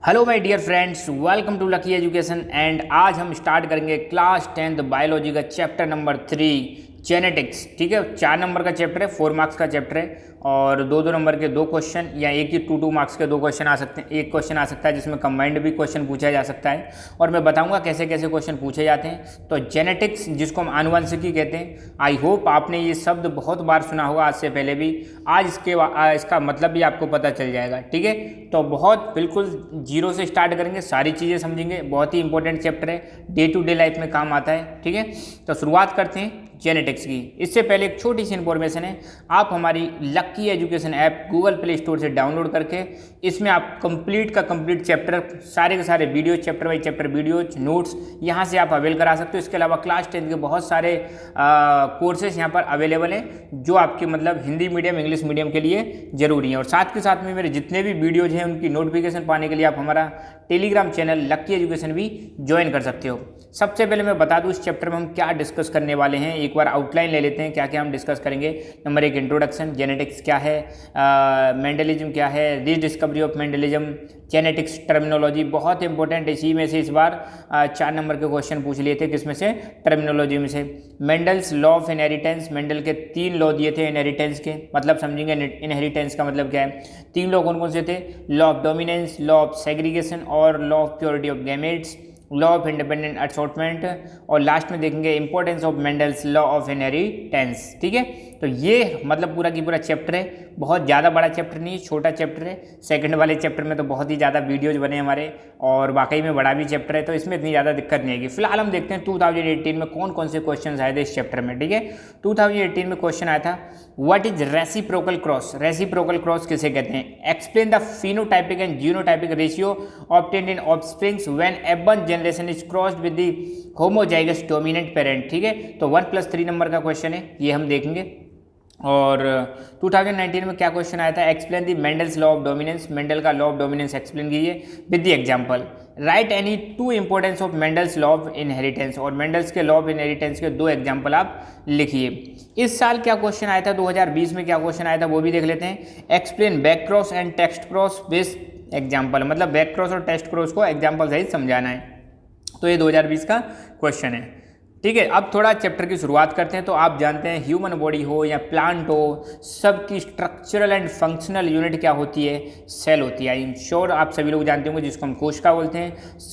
Hello my dear friends, welcome to Lucky Education. And आज हम start करेंगे class 10th biology का chapter number 3 genetics. ठीक है, 4 नंबर का चैप्टर है, 4 मार्क्स का चैप्टर है और दो नंबर के 2 क्वेश्चन या एक ही 2 मार्क्स के 2 क्वेश्चन आ सकते हैं। एक क्वेश्चन आ सकता है जिसमें कंबाइंड भी क्वेश्चन पूछा जा सकता है और मैं बताऊंगा कैसे कैसे क्वेश्चन पूछे जाते हैं। तो जेनेटिक्स जिसको हम आनुवंशिकी कहते हैं, आई होप आपने ये शब्द बहुत बार सुना होगा आज से पहले भी। आज इसका मतलब भी आपको पता चल जाएगा। ठीक है, तो बहुत बिल्कुल जीरो से स्टार्ट करेंगे, सारी चीज़ें समझेंगे। बहुत ही इंपॉर्टेंट चैप्टर है, डे टू डे लाइफ में काम आता है। ठीक है, तो शुरुआत करते हैं जेनेटिक्स की। इससे पहले एक छोटी सी इन्फॉर्मेशन है, आप हमारी lucky education app Google play store से डाउनलोड करके इसमें आप कंप्लीट का कंप्लीट चैप्टर, सारे के सारे video, chapter by chapter videos, notes यहाँ से आप अवेल करा सकते हो। इसके अलावा क्लास 10 के बहुत सारे कोर्सेज यहाँ पर अवेलेबल हैं जो आपके मतलब हिंदी मीडियम, इंग्लिश मीडियम के लिए ज़रूरी है। और साथ के साथ में मेरे जितने भी वीडियोज़ हैं उनकी नोटिफिकेशन पाने के लिए आप हमारा टेलीग्राम चैनल लकी एजुकेशन भी ज्वाइन कर सकते हो। सबसे पहले मैं बता दूं इस चैप्टर में हम क्या डिस्कस करने वाले हैं। एक बार आउटलाइन ले लेते हैं क्या क्या हम डिस्कस करेंगे। नंबर 1 इंट्रोडक्शन, जेनेटिक्स क्या है, मेंडलिज्म क्या है, rediscovery of Mendelism, genetics terminology बहुत इंपॉर्टेंट। इसी में से इस बार 4 नंबर के क्वेश्चन पूछ लिए थे, किसमें से, टर्मिनोलॉजी में से। Mendel's law of inheritance, Mendel के 3 लॉ दिए थे इनहेरिटेंस के, मतलब समझेंगे इनहेरिटेंस का मतलब क्या है। 3 लॉ कौन कौन से थे, law of dominance, law of segregation और law of purity of gametes, law of independent assortment और लास्ट में देखेंगे importance of Mendel's law of inheritance. ठीक है, तो ये मतलब पूरा की पूरा चैप्टर है। बहुत ज़्यादा बड़ा चैप्टर नहीं है, छोटा चैप्टर है। सेकंड वाले चैप्टर में तो बहुत ही ज़्यादा वीडियोज बने हमारे और वाकई में बड़ा भी चैप्टर है, तो इसमें इतनी ज़्यादा दिक्कत नहीं आएगी। फिलहाल हम देखते हैं 2018 में कौन कौन से क्वेश्चन आए थे इस चैप्टर में। ठीक है, 2018 में क्वेश्चन आया था, what is reciprocal cross. Reciprocal cross किसे कहते हैं, explain the phenotypic and genotypic ratio obtained in offsprings when F1 generation is crossed with the homozygous dominant parent. ठीक है, तो 1+3 नंबर का क्वेश्चन है, ये हम देखेंगे। और 2019 में क्या क्वेश्चन आया था, explain the Mendel's law of dominance, Mendel का लॉ ऑफ डोमिनेंस एक्सप्लेन कीजिए with the example. Right any 2 importance of Mendel's law of inheritance, और मेंडल्स के लॉ ऑफ इनहेरिटेंस के 2 एग्जांपल आप लिखिए। इस साल क्या क्वेश्चन आया था, 2020 में क्या क्वेश्शन आया था वो भी देख लेते हैं। Explain back cross and text cross with example, मतलब बैक क्रॉस और टेक्स्ट क्रॉस को एग्जाम्पल सहित समझाना है। तो ये 2020 का क्वेश्चन है। ठीक है, अब थोड़ा चैप्टर की शुरुआत करते हैं। तो आप जानते हैं ह्यूमन बॉडी हो या प्लांट हो, सबकी स्ट्रक्चरल एंड फंक्शनल यूनिट क्या होती है, सेल होती है। आई एम श्योर आप सभी लोग जानते होंगे, जिसको हम कोशिका बोलते हैं।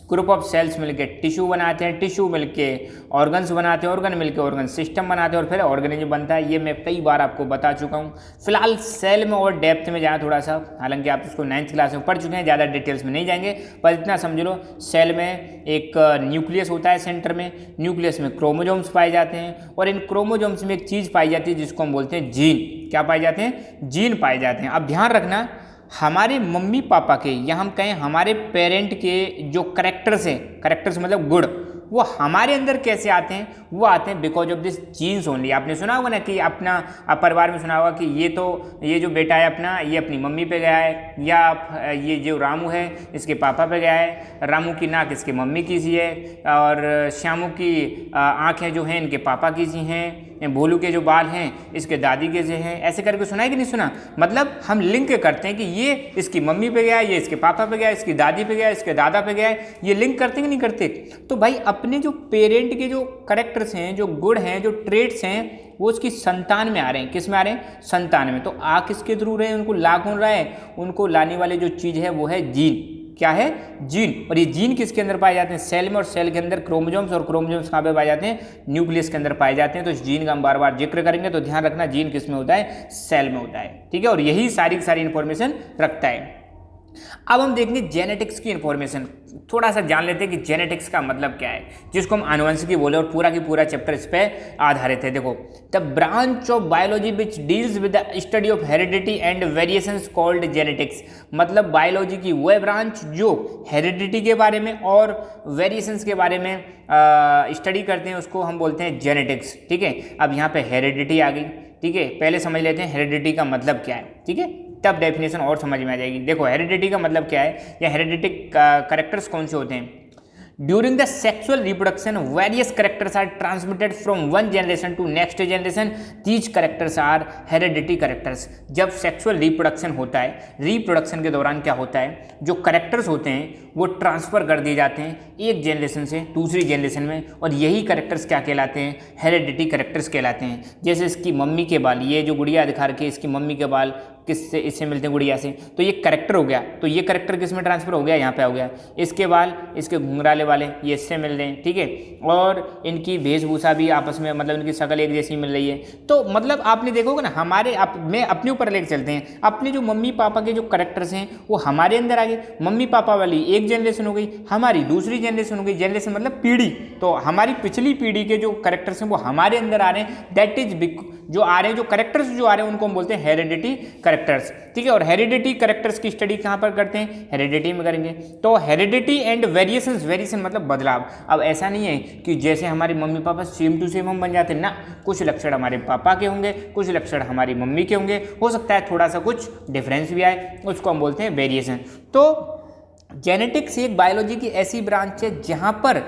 ग्रुप ऑफ सेल्स मिलके टिश्यू बनाते हैं, टिश्यू मिलके ऑर्गन्स बनाते हैं, ऑर्गन मिलके ऑर्गन सिस्टम बनाते हैं और फिर ऑर्गेनिज्म बनता है। ये मैं कई बार आपको बता चुका हूँ। फिलहाल सेल में और डेप्थ में जाए थोड़ा सा, हालांकि आप इसको 9th क्लास में पढ़ चुके हैं, ज़्यादा डिटेल्स में नहीं जाएंगे, पर इतना समझ लो सेल में एक न्यूक्लियस होता है सेंटर में। न्यूक्लियस में क्रोमोजोम्स पाए जाते हैं और इन क्रोमोजोम्स में एक चीज़ पाई जाती है जिसको हम बोलते हैं जीन। क्या पाए जाते हैं, जीन पाए जाते हैं। अब ध्यान रखना, हमारे मम्मी पापा के या हम कहें हमारे पेरेंट के जो करेक्टर्स हैं, करेक्टर्स मतलब गुण, वो हमारे अंदर कैसे आते हैं, वो आते हैं because of this genes only. आपने सुना होगा ना कि अपना परिवार में सुना होगा कि ये जो बेटा है अपना, ये अपनी मम्मी पे गया है, या ये जो रामू है इसके पापा पे गया है, रामू की नाक इसके मम्मी की सी है, और श्यामू की आँखें जो हैं इनके पापा की सी हैं, भोलू के जो बाल हैं इसके दादी के से हैं। ऐसे करके सुना है कि नहीं सुना, मतलब हम लिंक करते हैं कि ये इसकी मम्मी पे गया, ये इसके पापा पे गया, इसकी दादी पे गया, इसके दादा पे गया, ये लिंक करते कि नहीं करते। तो भाई अपने जो पेरेंट के जो करेक्टर्स हैं, जो गुण हैं, जो ट्रेट्स हैं, वो उसकी संतान में आ रहे हैं। किस में आ रहे हैं, संतान में। तो आ किसके थ्रू रहे हैं, उनको ला कौन रहा है, उनको लाने वाले जो चीज़ है वो है जीन। क्या है, जीन। और ये जीन किसके अंदर पाए जाते हैं, सेल में, और सेल के अंदर क्रोमोजोम्स, और क्रोमोजोम्स कहाँ पे पाए जाते हैं, न्यूक्लियस के अंदर पाए जाते हैं। तो इस जीन का हम बार बार जिक्र करेंगे, तो ध्यान रखना जीन किस में होता है, सेल में होता है। ठीक है, और यही सारी की सारी इंफॉर्मेशन रखता है। अब हम देखेंगे जेनेटिक्स की इंफॉर्मेशन, थोड़ा सा जान लेते हैं कि जेनेटिक्स का मतलब क्या है, जिसको हम आनुवंशिकी बोले, और पूरा की पूरा चैप्टर इस पे आधारित है। देखो, the branch of biology which deals with the study of heredity and variations called genetics. मतलब बायोलॉजी की वह ब्रांच जो हेरिडिटी के बारे में और वेरिएशंस के बारे में स्टडी करते हैं, उसको हम बोलते हैं जेनेटिक्स। ठीक है, अब यहाँ पे हेरिडिटी आ गई। ठीक है, पहले समझ लेते हैं हेरिडिटी का मतलब क्या है। ठीक है, तब डेफिनेशन और समझ में आ जाएगी। देखो, हेरिडिटी का मतलब क्या है या हेरिडिटिक करेक्टर्स कौन से होते हैं। During the sexual reproduction various characters are transmitted from one generation to next generation, these characters are heredity characters. जब सेक्सुअल रिप्रोडक्शन होता है, रिप्रोडक्शन के दौरान क्या होता है, जो कैरेक्टर्स होते हैं वो ट्रांसफ़र कर दिए जाते हैं एक जनरेशन से दूसरी जनरेशन में, और यही कैरेक्टर्स क्या कहलाते हैं, हेरेडिटी कैरेक्टर्स कहलाते हैं। जैसे इसकी मम्मी के बाल, ये जो गुड़िया दिखा रखी है इसकी मम्मी के बाल किससे, इससे मिलते हैं गुड़िया से, तो ये करेक्टर हो गया, तो ये करेक्टर किस में ट्रांसफर हो गया, यहाँ पे हो गया। इसके बाल, इसके घुंघराले वाले ये इससे मिल रहे हैं, ठीक है, और इनकी वेशभूषा भी आपस में मतलब इनकी शक्ल एक जैसी मिल रही है। तो मतलब आपने देखोगे ना, हमारे मैं अपने ऊपर लेके चलते हैं, अपने जो मम्मी पापा के जो करेक्टर्स हैं वो हमारे अंदर आ गए। मम्मी पापा वाली एक जनरेशन हो गई, हमारी दूसरी जनरेशन हो गई, जनरेशन मतलब पीढ़ी, तो हमारी पिछली पीढ़ी के जो करेक्टर्स हैं वो हमारे अंदर आ रहे हैं। दैट इज जो आ रहे हैं, जो करेक्टर्स जो आ रहे हैं उनको हम बोलते हैं हेरिडिटी करेक्टर्स, ठीक है। और हेरिडिटी करेक्टर्स की स्टडी कहाँ पर करते हैं, हेरिडिटी में करेंगे। तो हेरिडिटी एंड वेरिएशंस, वेरिएशन मतलब बदलाव। अब ऐसा नहीं है कि जैसे हमारे mummy papa same to same हम बन जाते हैं ना, कुछ लक्षण हमारे पापा के होंगे, कुछ लक्षण हमारी मम्मी के होंगे, हो सकता है थोड़ा सा कुछ डिफरेंस भी आए, उसको हम बोलते हैं वेरिएशन। तो जेनेटिक्स एक बायोलॉजी की ऐसी ब्रांच है जहाँ पर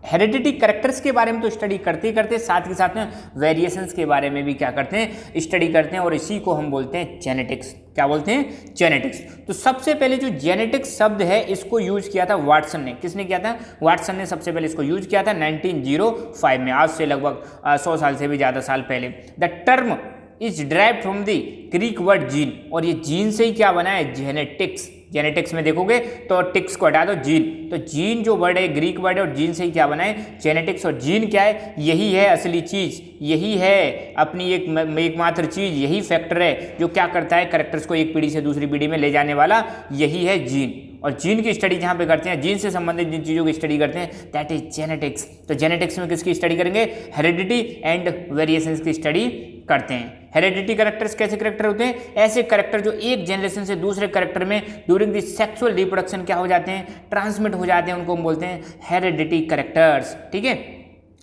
हेरिडिटी करेक्टर्स के बारे में तो स्टडी करते ही करते साथ के साथ में वेरिएशंस के बारे में भी क्या करते हैं, स्टडी करते हैं, और इसी को हम बोलते हैं जेनेटिक्स। क्या बोलते हैं, जेनेटिक्स। तो सबसे पहले जो जेनेटिक्स शब्द है इसको यूज किया था वाटसन ने। किसने किया था, वाटसन ने सबसे पहले इसको यूज किया था 1905 में, आज से लगभग 100 साल से भी ज़्यादा साल पहले। The term is derived from the Greek word gene, और ये जीन से ही क्या बना है, जेनेटिक्स। जेनेटिक्स में देखोगे तो टिक्स को हटा दो, जीन, तो जीन जो वर्ड है ग्रीक वर्ड है, और जीन से ही क्या बना है, जेनेटिक्स। और जीन क्या है, यही है असली चीज़, यही है अपनी एकमात्र चीज़, यही फैक्टर है जो क्या करता है कैरेक्टर्स को एक पीढ़ी से दूसरी पीढ़ी में ले जाने वाला, यही है जीन। और जीन की स्टडी जहाँ पे करते हैं, जीन से संबंधित जिन चीज़ों की स्टडी करते हैं, दैट इज जेनेटिक्स। तो जेनेटिक्स में किसकी स्टडी करेंगे, हेरिडिटी एंड वेरिएशंस की स्टडी करते हैं। हेरिडिटी कैरेक्टर्स कैसे कैरेक्टर होते हैं, ऐसे कैरेक्टर जो एक जनरेशन से दूसरे कैरेक्टर में ड्यूरिंग द सेक्सुअल रिप्रोडक्शन क्या हो जाते हैं, ट्रांसमिट हो जाते हैं, उनको हम बोलते हैं हेरिडिटी कैरेक्टर्स, ठीक है।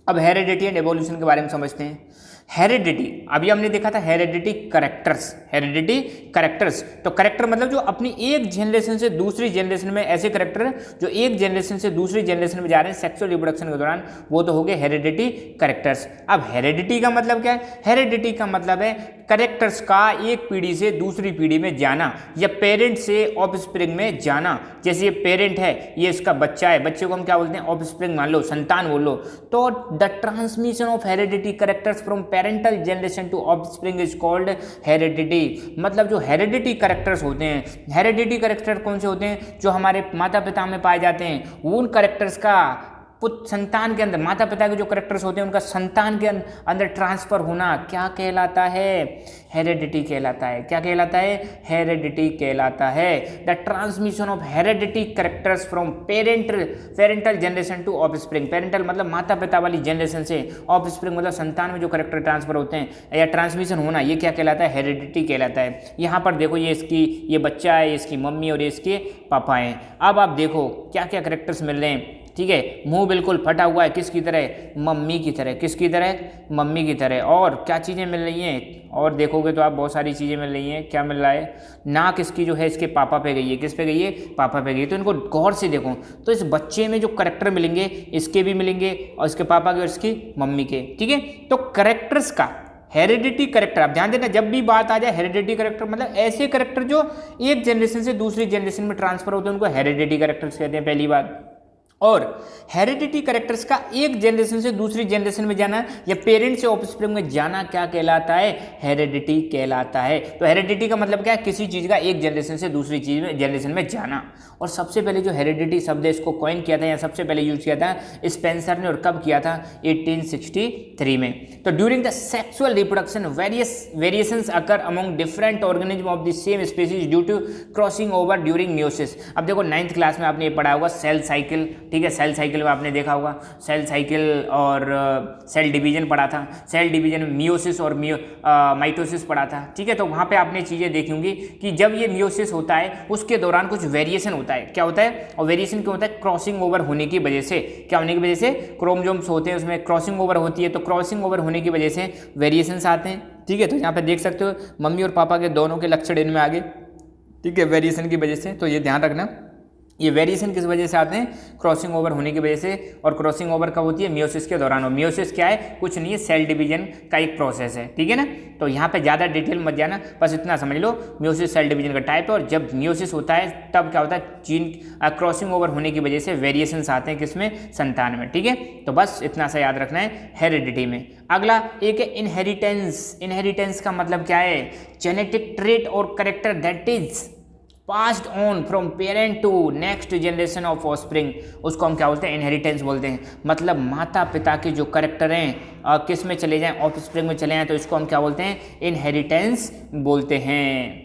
अब हेरिडिटी एंड एवोल्यूशन के बारे में समझते हैं। हेरिडिटी, अभी हमने देखा था हेरिडिटी करेक्टर्स, हेरिडिटी करेक्टर्स। तो करेक्टर मतलब जो अपनी एक जनरेशन से दूसरी जनरेशन में, ऐसे करेक्टर जो एक जनरेशन से दूसरी जनरेशन में जा रहे हैं सेक्सुअल रिप्रोडक्शन के दौरान, वो तो हो गए हेरिडिटी करेक्टर्स। अब हेरिडिटी का मतलब क्या है, हेरिडिटी का मतलब है करेक्टर्स का एक पीढ़ी से दूसरी पीढ़ी में जाना, या पेरेंट से ऑफस्प्रिंग में जाना। जैसे ये पेरेंट है, ये इसका बच्चा है, बच्चे को हम क्या बोलते हैं, ऑफस्प्रिंग मान लो, संतान बोल लो। तो the transmission of heredity characters from parental generation to offspring is called heredity. मतलब जो हेरिडिटी करेक्टर्स होते हैं, हेरिडिटी करेक्टर कौन से होते हैं, जो हमारे माता पिता में पाए जाते हैं, उन करेक्टर्स का संतान के अंदर, माता पिता के जो करेक्टर्स होते हैं उनका संतान के अंदर ट्रांसफर होना क्या कहलाता है, हेरिडिटी कहलाता है। क्या कहलाता है, हेरिडिटी कहलाता है। The transmission of heredity characters from parental generation to offspring, parental मतलब माता पिता वाली जनरेशन से, ऑफस्प्रिंग मतलब संतान में जो करेक्टर ट्रांसफर होते हैं या ट्रांसमिशन होना, ये क्या कहलाता है, हेरिडिटी कहलाता है। यहाँ पर देखो ये बच्चा है, ये इसकी मम्मी और ये इसके पापा हैं। अब आप देखो क्या क्या करेक्टर्स मिल रहे हैं, ठीक है। मुंह बिल्कुल फटा हुआ है, किसकी तरह, मम्मी की तरह, किसकी तरह, मम्मी की तरह। और क्या चीज़ें मिल रही हैं, और देखोगे तो आप बहुत सारी चीज़ें मिल रही हैं। क्या मिल रहा है, नाक इसकी जो है इसके पापा पे गई है, किस पे गई है, पापा पे गई है। तो इनको गौर से देखो, तो इस बच्चे में जो करेक्टर मिलेंगे, इसके भी मिलेंगे और इसके पापा के और इसकी मम्मी के, ठीक है। तो करेक्टर्स का हेरिडिटी करेक्टर, आप ध्यान देना, जब भी बात आ जाए हेरिडिटी करेक्टर मतलब ऐसे करेक्टर जो एक जनरेशन से दूसरी जनरेशन में ट्रांसफर होते हैं, उनको हेरिडिटी करेक्टर्स कहते हैं, पहली बात। और हेरिडिटी करेक्टर्स का एक जनरेशन से दूसरी जनरेशन में जाना या पेरेंट से ऑफस्प्रिंग में जाना क्या कहलाता है, हेरिडिटी कहलाता है। तो हेरिडिटी का मतलब क्या है, किसी चीज़ का एक जनरेशन से दूसरी चीज में जनरेशन में जाना। और सबसे पहले जो हेरिडिटी शब्द है इसको कॉइन किया था या सबसे पहले यूज किया था स्पेंसर ने, और कब किया था, 1863 में। तो during the sexual reproduction variations occur among different organism of the same species due to crossing over during meiosis. अब देखो 9th क्लास में आपने ये पढ़ा होगा सेल साइकिल, ठीक है। सेल साइकिल में आपने देखा होगा सेल साइकिल और सेल डिवीजन पढ़ा था, सेल डिवीजन में मियोसिस और माइटोसिस पढ़ा था, ठीक है। तो वहाँ पे आपने चीज़ें देखी होंगी कि जब ये मियोसिस होता है उसके दौरान कुछ वेरिएशन होता है। क्या होता है, और वेरिएशन क्यों होता है, क्रॉसिंग ओवर होने की वजह से। क्या होने की वजह से, क्रोमोसोम्स होते हैं उसमें क्रॉसिंग ओवर होती है, तो क्रॉसिंग ओवर होने की वजह से वेरिएशंस आते हैं, ठीक है। तो यहाँ पे देख सकते हो मम्मी और पापा के दोनों के लक्षण इनमें आगे, ठीक है, वेरिएशन की वजह से। तो ये ध्यान रखना। ये वेरिएशन किस वजह से आते हैं? क्रॉसिंग ओवर होने की वजह से। और क्रॉसिंग ओवर कब होती है? मियोसिस के दौरान। और मियोसिस क्या है? कुछ नहीं है, सेल डिवीजन का एक प्रोसेस है, ठीक है ना। तो यहाँ पे ज़्यादा डिटेल मत जाना, बस इतना समझ लो मियोसिस सेल डिवीजन का टाइप है। और जब मियोसिस होता है तब क्या होता है? जीन क्रॉसिंग ओवर होने की वजह से वेरिएशंस आते हैं किसमें? संतान में, ठीक है। तो बस इतना सा याद रखना है हेरिडिटी में। अगला एक है इनहेरिटेंस। इनहेरिटेंस का मतलब क्या है? जेनेटिक ट्रेट और character that is passed on from parent to next generation of offspring, उसको हम क्या बोलते हैं? इनहेरिटेंस बोलते हैं। मतलब माता पिता के जो करेक्टर हैं किस में चले जाएं? ऑफस्प्रिंग में चले जाएं, तो इसको हम क्या बोलते हैं? इनहेरिटेंस बोलते हैं।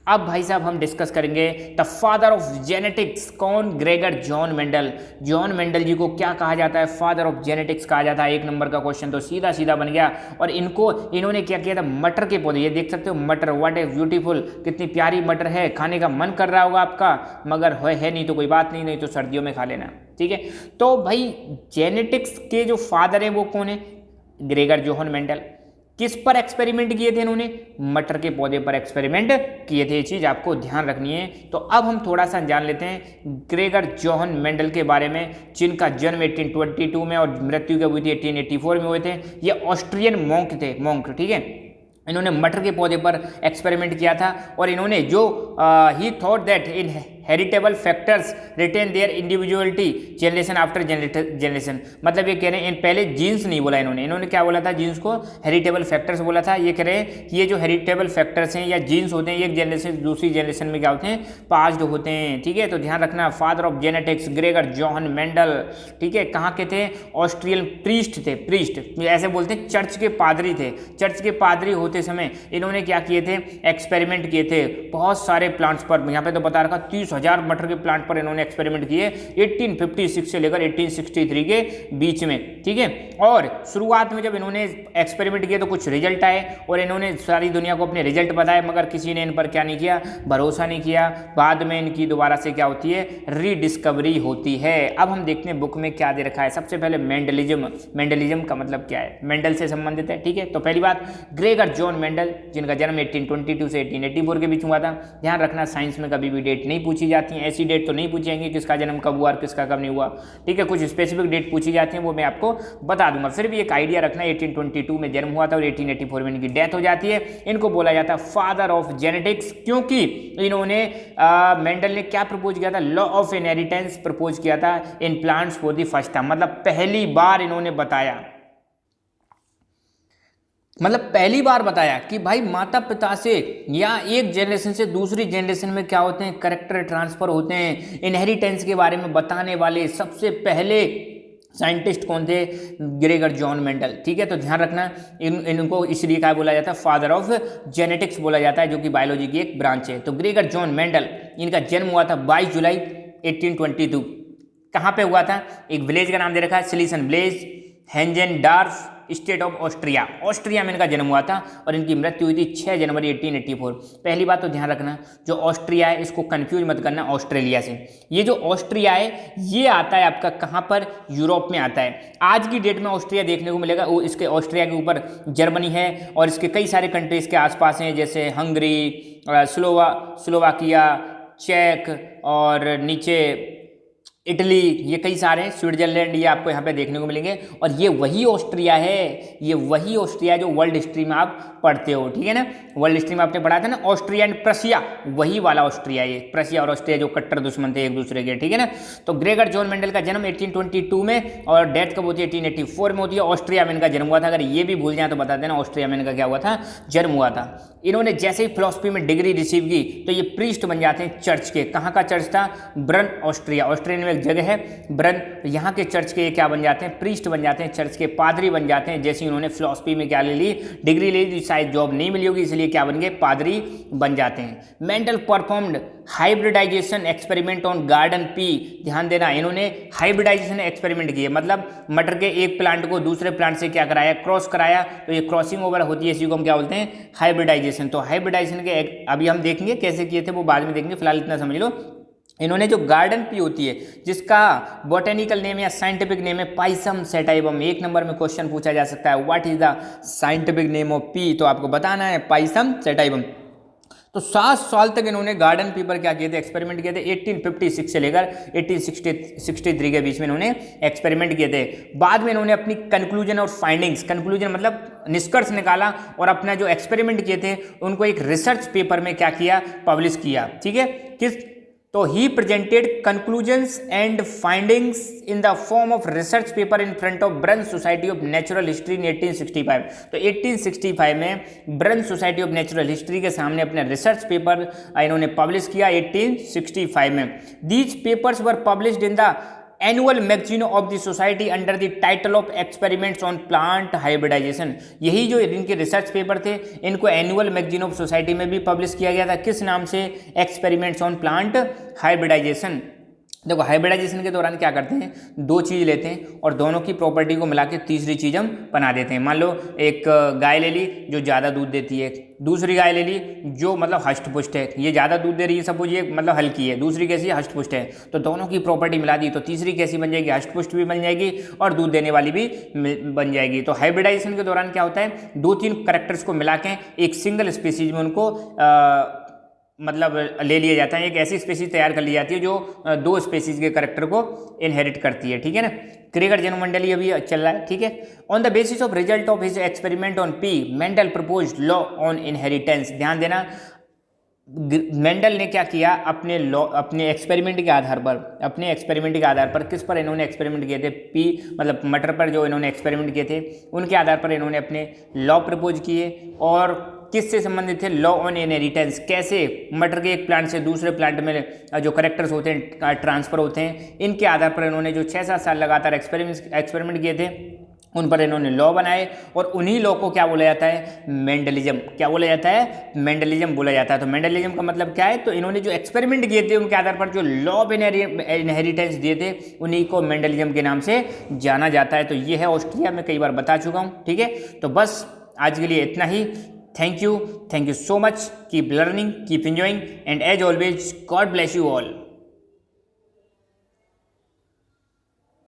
अब भाई साहब हम डिस्कस करेंगे द फादर ऑफ जेनेटिक्स। कौन? Gregor John Mendel. John Mendel ji को क्या कहा जाता है? फादर ऑफ जेनेटिक्स कहा जाता है। एक नंबर का क्वेश्चन तो सीधा सीधा बन गया। और इन्होंने क्या किया था? मटर के पौधे, ये देख सकते हो मटर, व्हाट ए ब्यूटीफुल, कितनी प्यारी मटर है, खाने का मन कर रहा होगा आपका, मगर है नहीं तो कोई बात नहीं, नहीं तो सर्दियों में खा लेना, ठीक है। तो भाई जेनेटिक्स के जो फादर है वो कौन है? Gregor Johan Mendel. किस पर एक्सपेरिमेंट किए थे इन्होंने? मटर के पौधे पर एक्सपेरिमेंट किए थे। ये चीज़ आपको ध्यान रखनी है। तो अब हम थोड़ा सा जान लेते हैं ग्रेगर जोहन मेंडल के बारे में, जिनका जन्म 1822 में और मृत्यु कब हुई थी? 1884 में हुए थे। ये ऑस्ट्रियन मॉन्क थे, मॉन्क, ठीक है। इन्होंने मटर के पौधे पर एक्सपेरिमेंट किया था और इन्होंने जो he thought that in heritable factors retain their individuality generation after generation. मतलब ये कह रहे हैं, इन पहले जीन्स नहीं बोला इन्होंने क्या बोला था? जीन्स को हेरिटेबल फैक्टर्स बोला था। ये कह रहे हैं ये जो हेरिटेबल फैक्टर्स हैं या जीन्स होते हैं, एक जनरेशन से दूसरी जनरेशन में क्या होते हैं? पास्ड होते हैं, ठीक है। तो ध्यान रखना, father of genetics Gregor Johan Mendel, ठीक है। कहाँ के थे? ऑस्ट्रियन प्रीस्ट थे, प्रीस्ट ऐसे बोलते हैं, चर्च के पादरी थे। चर्च के पादरी होते समय इन्होंने क्या किए थे? एक्सपेरिमेंट किए थे बहुत सारे प्लांट्स पर। यहाँ पे तो बता रखा 30,000 मटर के प्लांट पर इन्होंने एक्सपेरिमेंट किए 1856 से लेकर 1863 के बीच में, ठीक है। और शुरुआत में जब इन्होंने एक्सपेरिमेंट किए तो कुछ रिजल्ट आए और इन्होंने सारी दुनिया को अपने रिजल्ट बताए, मगर किसी ने इन पर क्या नहीं किया? भरोसा नहीं किया। बाद में इनकी दोबारा से क्या होती है? रीडिस्कवरी होती है। अब हम देखते हैं बुक में क्या दे रखा है। सबसे पहले मेंडलिज्म। मेंडलिज्म का मतलब क्या है? मेंडल से संबंधित है, ठीक है। तो पहली बात, ग्रेगर जॉन मेंडल, जिनका जन्म 1822 से 1884 के बीच हुआ था। ध्यान रखना, साइंस में कभी भी डेट नहीं पूछी जाती है, ऐसी डेट तो नहीं पूछी जाएंगी किसका जन्म कब हुआ और किसका कब नहीं हुआ, ठीक है। कुछ स्पेसिफिक डेट पूछी जाती है, वो मैं आपको बता दूंगा। फिर भी एक आइडिया रखना, 1822 में जन्म हुआ था और 1884 में इनकी डेथ हो जाती है। इनको बोला जाता है फादर ऑफ जेनेटिक्स, क्योंकि इन्होंने मेंडल ने क्या प्रपोज किया था? लॉ ऑफ इनहेरिटेंस प्रपोज किया था in plants for the first time. मतलब पहली बार इन्होंने बताया, मतलब पहली बार बताया कि भाई माता पिता से या एक जनरेशन से दूसरी जनरेशन में क्या होते हैं? करेक्टर ट्रांसफर होते हैं। इनहेरिटेंस के बारे में बताने वाले सबसे पहले साइंटिस्ट कौन थे? ग्रेगर जॉन मेंडल, ठीक है। तो ध्यान रखना, इनको इसलिए क्या बोला जाता है? फादर ऑफ जेनेटिक्स बोला जाता है, जो कि बायोलॉजी की एक ब्रांच है। तो ग्रेगर जॉन मेंडल, इनका जन्म हुआ था 22 जुलाई 1822। कहाँ पे हुआ था? एक विलेज का नाम दे रखा है Silesian village, Heinzendorf, state of Austria. Austria में इनका जन्म हुआ था और इनकी मृत्यु हुई थी 6 जनवरी 1884। पहली बात तो ध्यान रखना, जो ऑस्ट्रिया है इसको कंफ्यूज मत करना ऑस्ट्रेलिया से। ये जो ऑस्ट्रिया है ये आता है आपका कहाँ पर? यूरोप में आता है। आज की डेट में ऑस्ट्रिया देखने को मिलेगा, वो इसके ऑस्ट्रिया के ऊपर जर्मनी है और इसके कई सारे कंट्रीज के आसपास हैं, जैसे हंगरी, स्लोवाकिया, चेक और नीचे इटली, ये कई सारे, स्विट्जरलैंड, ये आपको यहाँ पे देखने को मिलेंगे। और ये वही ऑस्ट्रिया है, ये वही ऑस्ट्रिया जो वर्ल्ड हिस्ट्री में आप पढ़ते हो, ठीक है ना। वर्ल्ड हिस्ट्री में आपने पढ़ा था ना, ऑस्ट्रिया एंड प्रशिया, वही वाला ऑस्ट्रिया। ये प्रशिया और ऑस्ट्रिया जो कट्टर दुश्मन थे एक दूसरे के, ठीक है ना। तो ग्रेगर जॉन मेंडल का जन्म 1822 में और डेथ कब होती है? 1884 में होती है। ऑस्ट्रिया में इनका जन्म हुआ था। अगर ये भी भूल जाए तो बता देना ऑस्ट्रिया में इनका क्या हुआ था? जन्म हुआ था। इन्होंने जैसे ही फिलॉसफी में डिग्री रिसीव की तो ये प्रीस्ट बन जाते हैं चर्च के। कहाँ का चर्च था? ब्रन, ऑस्ट्रिया। ऑस्ट्रिया में एक जगह है ब्रन, यहाँ के चर्च के क्या बन जाते हैं? प्रीस्ट बन जाते हैं, चर्च के पादरी बन जाते हैं। जैसे उन्होंने फिलॉसफी में क्या ले ली? डिग्री ले ली, शायद जॉब नहीं मिली होगी इसलिए क्या बन गए? पादरी बन जाते हैं। Mendel performed hybridisation experiment on garden pea. ध्यान देना, इन्होंने हाइब्रिडाइजेशन एक्सपेरिमेंट किए, मतलब मटर के एक प्लांट को दूसरे प्लांट से क्या कराया? क्रॉस कराया। तो ये क्रॉसिंग ओवर होती है, इसी को हम क्या बोलते हैं? हाइब्रिडाइजेशन। तो हाइब्रिडाइजेशन के अभी हम देखेंगे कैसे किए थे, वो बाद में देखेंगे, फिलहाल इतना समझ लो। इन्होंने जो गार्डन पी होती है, जिसका बॉटेनिकल नेम या साइंटिफिक नेम है पाइसम सेटाइवम, एक नंबर में क्वेश्चन पूछा जा सकता है, what is the scientific name of P? तो आपको बताना है पाइसम सेटाइवम। तो 7 साल तक इन्होंने गार्डन पेपर क्या किए थे, एक्सपेरिमेंट किए थे। 1856 से लेकर 1863 के बीच में इन्होंने एक्सपेरिमेंट किए थे। बाद में इन्होंने अपनी कंक्लूजन और फाइंडिंग्स, कंक्लूजन मतलब निष्कर्ष निकाला और अपना जो एक्सपेरिमेंट किए थे उनको एक रिसर्च पेपर में क्या किया, पब्लिश किया। ठीक है, किस तो he presented conclusions and findings in the form of research paper in front of Brunn society of natural history in 1865। तो 1865 में Brunn society of natural history के सामने अपने रिसर्च पेपर इन्होंने पब्लिश किया 1865 में। These papers were published in the annual magazine of the society under the title of experiments on plant hybridisation. यही जो इनके रिसर्च पेपर थे इनको एनुअल मैगजीन ऑफ सोसाइटी में भी पब्लिश किया गया था। किस नाम से? Experiments on plant hybridisation. देखो हाइब्रिडाइजेशन के दौरान क्या करते हैं, दो चीज़ लेते हैं और दोनों की प्रॉपर्टी को मिला के तीसरी चीज़ हम बना देते हैं। मान लो एक गाय ले ली जो ज़्यादा दूध देती है, दूसरी गाय ले ली जो मतलब हष्ट पुष्ट है, ये ज़्यादा दूध दे रही है सपोज, ये मतलब हल्की है, दूसरी कैसी है, हष्ट पुष्ट है। तो दोनों की प्रॉपर्टी मिला दी तो तीसरी कैसी बन जाएगी, हष्ट पुष्ट भी बन जाएगी और दूध देने वाली भी बन जाएगी। तो हाइब्रिडाइजेशन के दौरान क्या होता है, 2-3 कैरेक्टर्स को मिला के एक सिंगल स्पीसीज में उनको मतलब ले लिया जाता है, एक ऐसी स्पीसीज तैयार कर ली जाती है जो 2 स्पीसीज के कैरेक्टर को इनहेरिट करती है। ठीक है ना, क्रिगर जन्ममंडली अभी चल रहा है। ठीक है, on the basis of result of his experiment on P Mendel proposed law on inheritance. ध्यान देना, मेंडल ने क्या किया, अपने एक्सपेरिमेंट के आधार पर किस पर इन्होंने एक्सपेरिमेंट किए थे, पी मतलब मटर पर जो इन्होंने एक्सपेरिमेंट किए थे उनके आधार पर इन्होंने अपने लॉ प्रपोज किए। और किससे संबंधित थे, लॉ ऑन इनहेरिटेंस। कैसे मटर के एक प्लांट से दूसरे प्लांट में जो करेक्टर्स होते हैं ट्रांसफर होते हैं, इनके आधार पर इन्होंने जो 6-7 साल लगातार एक्सपेरिमेंट किए थे उन पर इन्होंने लॉ बनाए और उन्हीं लॉ को क्या बोला जाता है, मेंडलिज्म। क्या बोला जाता है, मेंडलिज्म बोला जाता है। तो मेंडलिज्म का मतलब क्या है, तो इन्होंने जो एक्सपेरिमेंट किए थे उनके आधार पर जो लॉ ऑफ इनहेरिटेंस दिए थे उन्हीं को मेंडलिज्म के नाम से जाना जाता है। तो ये है ऑस्ट्रिया, मैं कई बार बता चुका हूँ। ठीक है, तो बस आज के लिए इतना ही। Thank you so much, keep learning, keep enjoying and as always God bless you all.